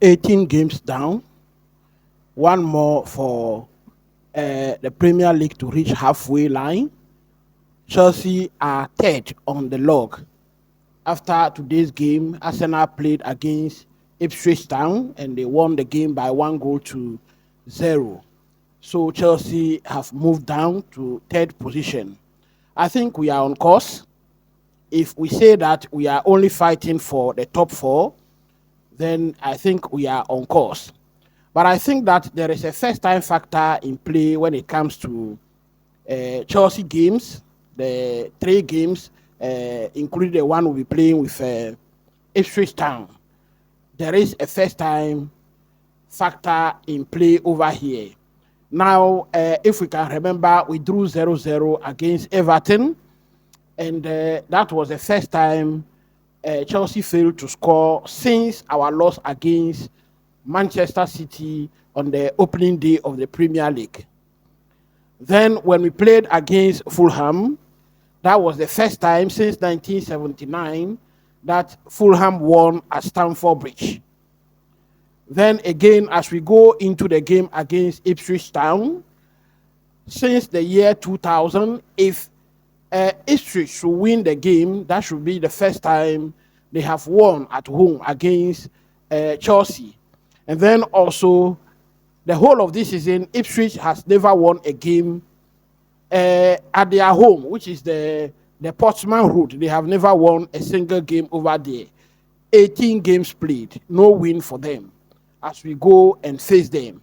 18 games down, one more for the Premier League to reach halfway line. Chelsea are third on the log. After today's game, Arsenal played against Ipswich Town and they won the game by 1-0. So Chelsea have moved down to third position. I think we are on course. If we say that we are only fighting for the top four, then I think we are on course. But I think that there is a first-time factor in play when it comes to Chelsea games, the 3 games, including the one we'll be playing with Ipswich Town. There is a first-time factor in play over here. Now, if we can remember, we drew 0-0 against Everton, and that was the first time Chelsea failed to score since our loss against Manchester City on the opening day of the Premier League. Then when we played against Fulham, that was the first time since 1979 that Fulham won at Stamford Bridge. Then again, as we go into the game against Ipswich Town, since the year 2000, if Ipswich should win the game, that should be the first time they have won at home against Chelsea. And then also, the whole of this season, Ipswich has never won a game at their home, which is the Portsmouth Road. They have never won a single game over there. 18 games played, no win for them as we go and face them.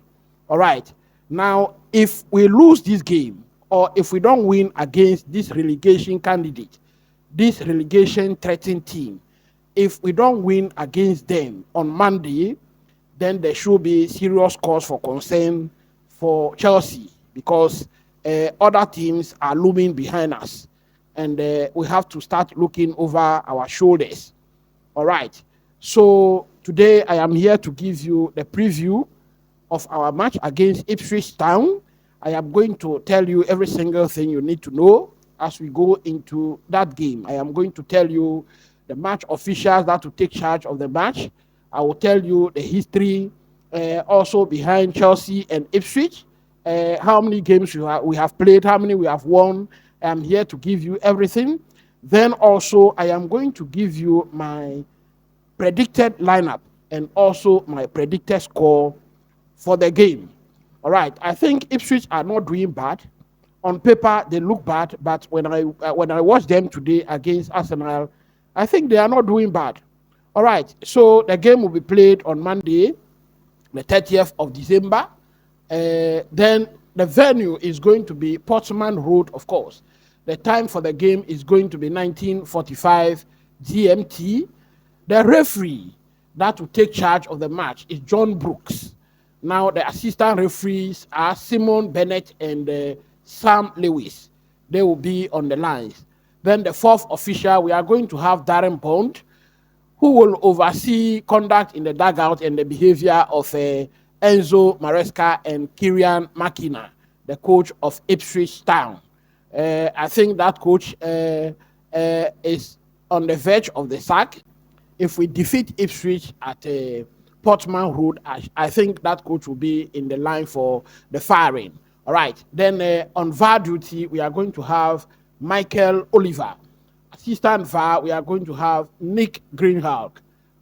All right. Now, if we lose this game, or if we don't win against this relegation candidate, this relegation threatened team, if we don't win against them on Monday, then there should be serious cause for concern for Chelsea, because other teams are looming behind us, and we have to start looking over our shoulders. All right. So today I am here to give you the preview of our match against Ipswich Town. I am going to tell you every single thing you need to know as we go into that game. I am going to tell you the match officials that will take charge of the match. I will tell you the history also behind Chelsea and Ipswich, how many games we have played, how many we have won. I am here to give you everything. Then also I am going to give you my predicted lineup and also my predicted score for the game. All right, I think Ipswich are not doing bad. On paper, they look bad, but when I watch them today against Arsenal, I think they are not doing bad. All right, so the game will be played on Monday, the 30th of December. Then the venue is going to be Portsmouth Road, of course. The time for the game is going to be 19:45 GMT. The referee that will take charge of the match is John Brooks. Now, the assistant referees are Simon Bennett and Sam Lewis. They will be on the lines. Then the fourth official, we are going to have Darren Bond, who will oversee conduct in the dugout and the behavior of Enzo Maresca and Kieran McKenna, the coach of Ipswich Town. I think that coach is on the verge of the sack. If we defeat Ipswich at Portsmouth Road, I think that coach will be in the line for the firing. All right. Then on VAR duty, we are going to have Michael Oliver. Assistant VAR, we are going to have Nick Greenhalgh.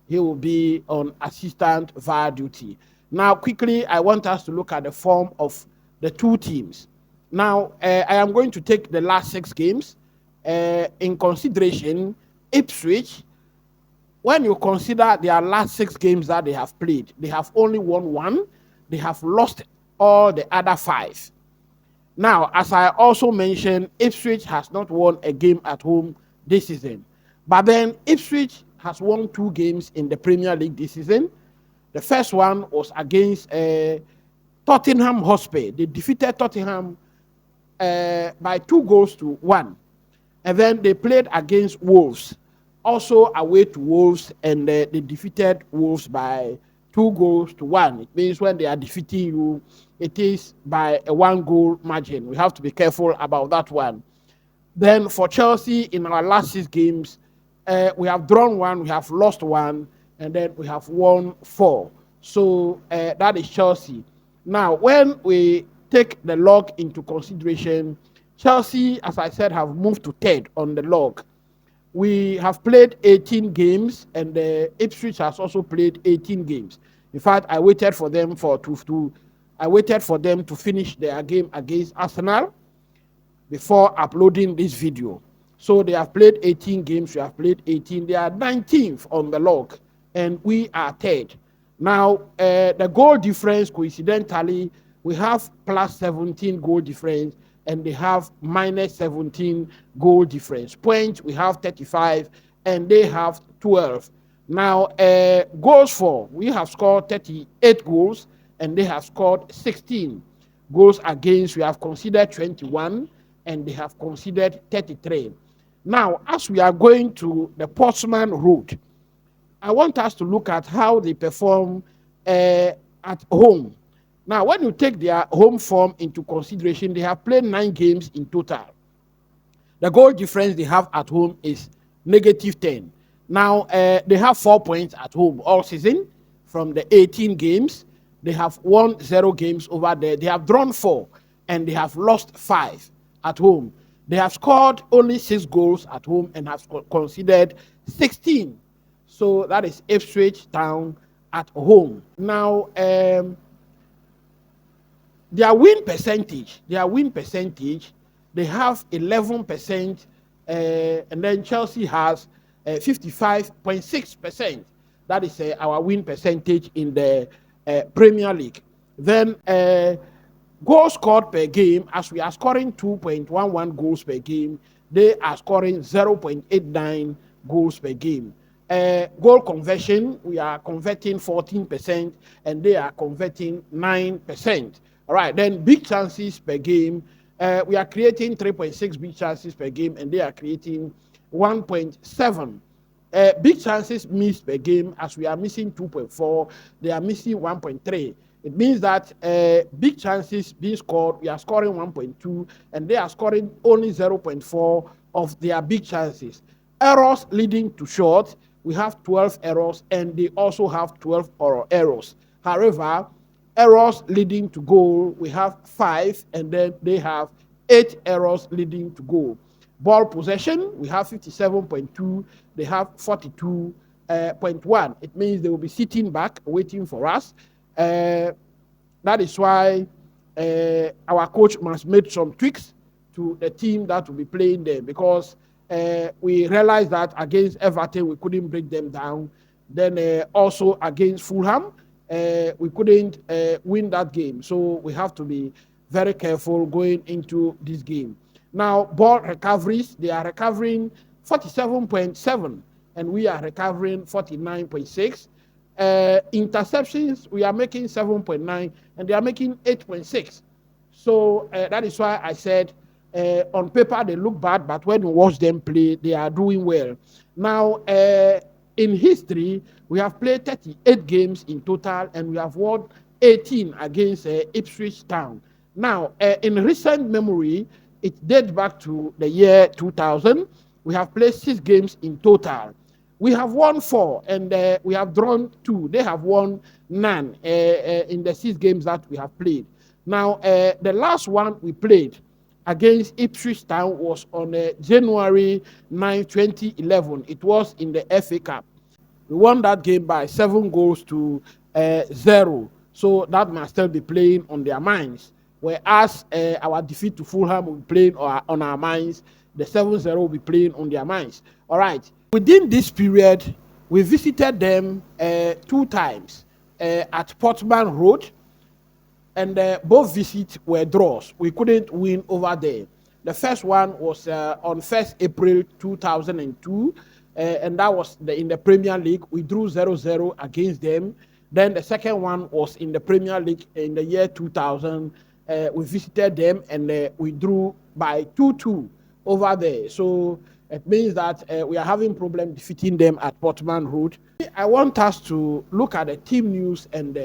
He will be on assistant VAR duty. Now, quickly, I want us to look at the form of the two teams. Now, I am going to take the last 6 games in consideration. Ipswich, when you consider their last 6 games that they have played, they have only won 1. They have lost all the other 5. Now, as I also mentioned, Ipswich has not won a game at home this season. But then Ipswich has won 2 games in the Premier League this season. The first one was against Tottenham Hotspur. They defeated Tottenham by 2-1. And then they played against Wolves, also away to Wolves, and they defeated Wolves by 2-1. It means when they are defeating you, it is by a 1-goal margin. We have to be careful about that one. Then for Chelsea, in our last 6 games, we have drawn 1, we have lost 1, and then we have won 4. So that is Chelsea. Now, when we take the log into consideration, Chelsea, as I said, have moved to third on the log. We have played 18 games, and Ipswich has also played 18 games. In fact, I waited for them to finish their game against Arsenal before uploading this video. So they have played 18 games, we have played 18. They are 19th on the log, and we are third. Now, the goal difference, coincidentally, we have plus 17 goal difference, and they have minus 17 goal difference. Points, we have 35, and they have 12. Now, goals for, we have scored 38 goals, and they have scored 16 goals against. We have considered 21, and they have considered 33. Now, as we are going to the Portsmouth Road, I want us to look at how they perform at home. Now, when you take their home form into consideration, they have played 9 games in total. The goal difference they have at home is -10. Now, they have 4 points at home all season from the 18 games. They have won 0 games over there. They have drawn 4, and they have lost 5 at home. They have scored only 6 goals at home and have conceded 16. So that is Ipswich Town at home. Now, their win percentage, they have 11%, and then Chelsea has 55.6%. That is our win percentage in the Premier League. Then goals scored per game, as we are scoring 2.11 goals per game, they are scoring 0.89 goals per game. Goal conversion, we are converting 14%, and they are converting 9%. All right, then big chances per game, we are creating 3.6 big chances per game, and they are creating 1.7. Big chances missed per game, as we are missing 2.4, they are missing 1.3. It means that big chances being scored, we are scoring 1.2, and they are scoring only 0.4 of their big chances. Errors leading to short, we have 12 errors, and they also have 12 errors. However, errors leading to goal, we have 5, and then they have 8 errors leading to goal. Ball possession, we have 57.2, they have 42.1. It means they will be sitting back, waiting for us. That is why our coach must make some tweaks to the team that will be playing there, because we realized that against Everton, we couldn't break them down. Then also against Fulham, we couldn't win that game. So we have to be very careful going into this game. Now, ball recoveries, they are recovering 47.7, and we are recovering 49.6. Interceptions, we are making 7.9, and they are making 8.6. So that is why I said on paper they look bad, but when you watch them play, they are doing well. Now, in history, we have played 38 games in total, and we have won 18 against Ipswich Town. Now, in recent memory, it dates back to the year 2000. We have played 6 games in total. We have won 4, and we have drawn 2. They have won none in the 6 games that we have played. Now, the last one we played against Ipswich Town was on January 9, 2011. It was in the FA Cup. We won that game by 7 goals to 0. So that must still be playing on their minds. Whereas our defeat to Fulham will be playing on our minds, the 7-0 will be playing on their minds. All right. Within this period, we visited them 2 times at Portsmouth Road, and both visits were draws. We couldn't win over there. The first one was on 1st April 2002, and that was in the Premier League. We drew 0-0 against them. Then the second one was in the Premier League in the year 2000. We visited them, and we drew by 2-2 over there. So it means that we are having problem defeating them at Portsmouth Road. I want us to look at the team news and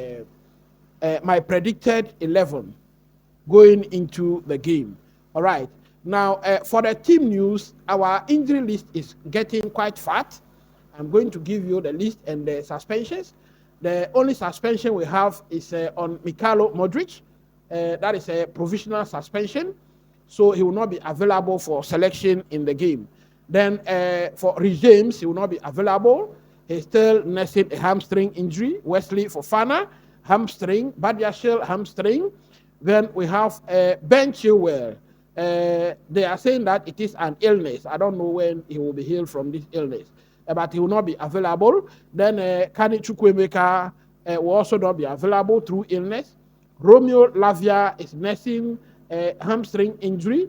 my predicted 11 going into the game. All right. Now, for the team news, our injury list is getting quite fat. I'm going to give you the list and the suspensions. The only suspension we have is on Mikhailo Modric. That is a provisional suspension, so he will not be available for selection in the game. Then for Rhys James, he will not be available. He's still nursing a hamstring injury. Wesley Fofana, hamstring. Badiashile, hamstring. Then we have Ben Chilwell. They are saying that it is an illness. I don't know when he will be healed from this illness, but he will not be available. Then Kani Chukwuemeka will also not be available through illness. Romeo Lavia is nursing a hamstring injury.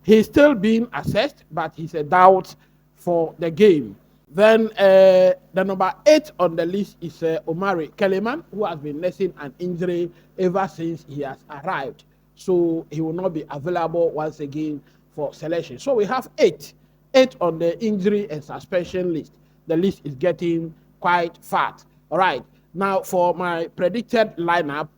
He's still being assessed, but he's a doubt for the game. Then the number 8 on the list is Omari Kellyman, who has been nursing an injury ever since he has arrived. So he will not be available once again for selection. So we have 8 on the injury and suspension list. The list is getting quite fat. All right. Now for my predicted lineup,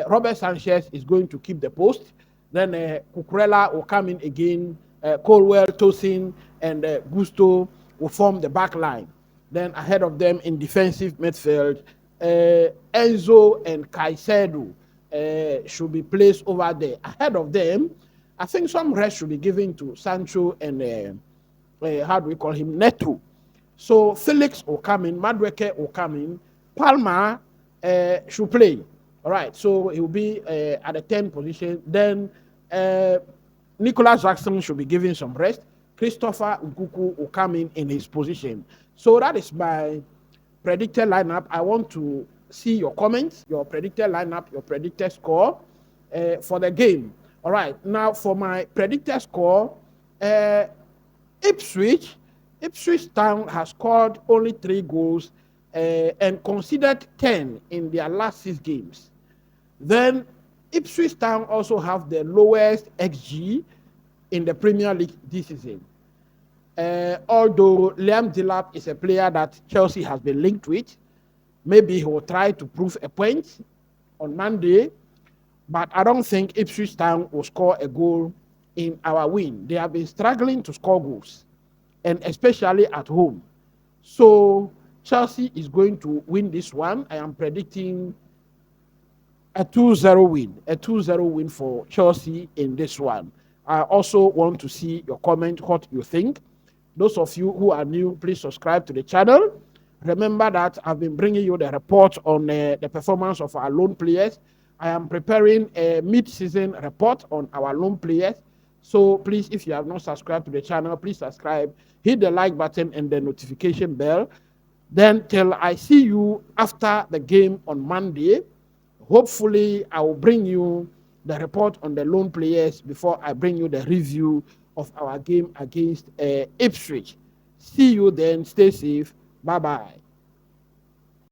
Robert Sanchez is going to keep the post. Then Cucurella will come in again. Colwell, Tosin, and Gusto will form the back line. Then ahead of them in defensive midfield, Enzo and Caicedo should be placed over there. Ahead of them, I think some rest should be given to Sancho and how do we call him, Neto. So Felix will come in, Madueke will come in, Palmer should play. All right, so he will be at the 10th position. Then Nicholas Jackson should be given some rest. Christopher Nkuku will come in his position. So that is my predicted lineup. I want to see your comments, your predicted lineup, your predicted score for the game. All right, now for my predicted score, Ipswich Town has scored only 3 goals and conceded 10 in their last 6 games. Then Ipswich Town also have the lowest XG in the Premier League this season. Although Liam Delap is a player that Chelsea has been linked with, maybe he will try to prove a point on Monday, but I don't think Ipswich Town will score a goal in our win. They have been struggling to score goals, and especially at home. So Chelsea is going to win this one. I am predicting a 2-0 win. A 2-0 win for Chelsea in this one. I also want to see your comment, what you think. Those of you who are new, please subscribe to the channel. Remember that I've been bringing you the report on the performance of our loan players. I am preparing a mid-season report on our loan players. So please, if you have not subscribed to the channel, please subscribe. Hit the like button and the notification bell. Then till I see you after the game on Monday, hopefully I will bring you the report on the loan players before I bring you the review of our game against Ipswich. See you then. Stay safe. Bye-bye.